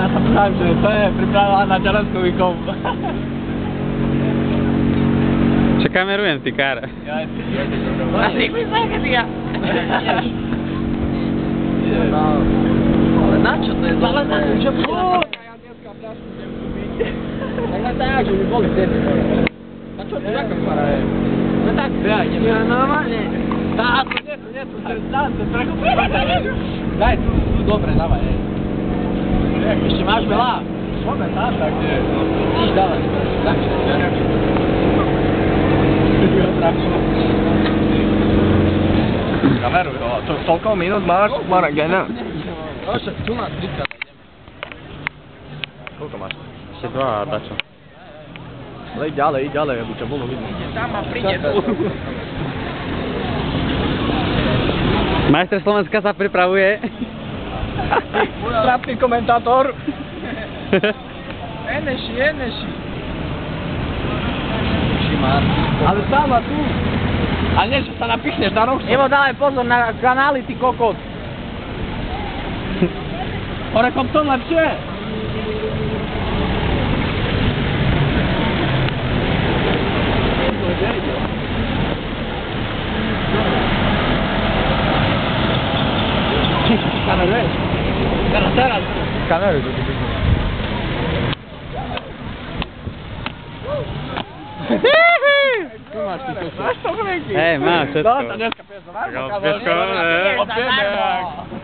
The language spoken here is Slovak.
ja sa pravím, že to je pripravená na teleskovýkom. Čo kamerujem, ty kára? Ja si myslím, že ty ja. Ale na čo to je? Ale na čo, čo to je? Ale tak, že by boli deti. A čo tu taká para je? No tak, ja idem. Ja normálne. Tá, to nie, to je prekúpim. Daj, tu, dobre, dávaj. Ešte máš veľa? Máme tam, tak nie. Ideš dávaj. Tak, Kameruj ho, toľko minút máš, Maragena? No, však tu nás trikrát ideme. Koľko máš? Ešte 2 a dačo. Lej ďalej, aby ťa bolo vidno. Tam a príde tu. Majster Slovenska sa pripravuje. Trápny komentátor. Eneši. Ale sama tu. A nie, že sa napichneš na roh. Evo, dávaj pozor na kanály, ty kokot. Horekom to lepšie. Kameruješ? Teraz. Kameruj, to ty pekne. Tu máš ty to. Máš to, Franky? Hej, mám všetko. No, to dneska pes zadarmo. Tak ale peško, Zadarmo.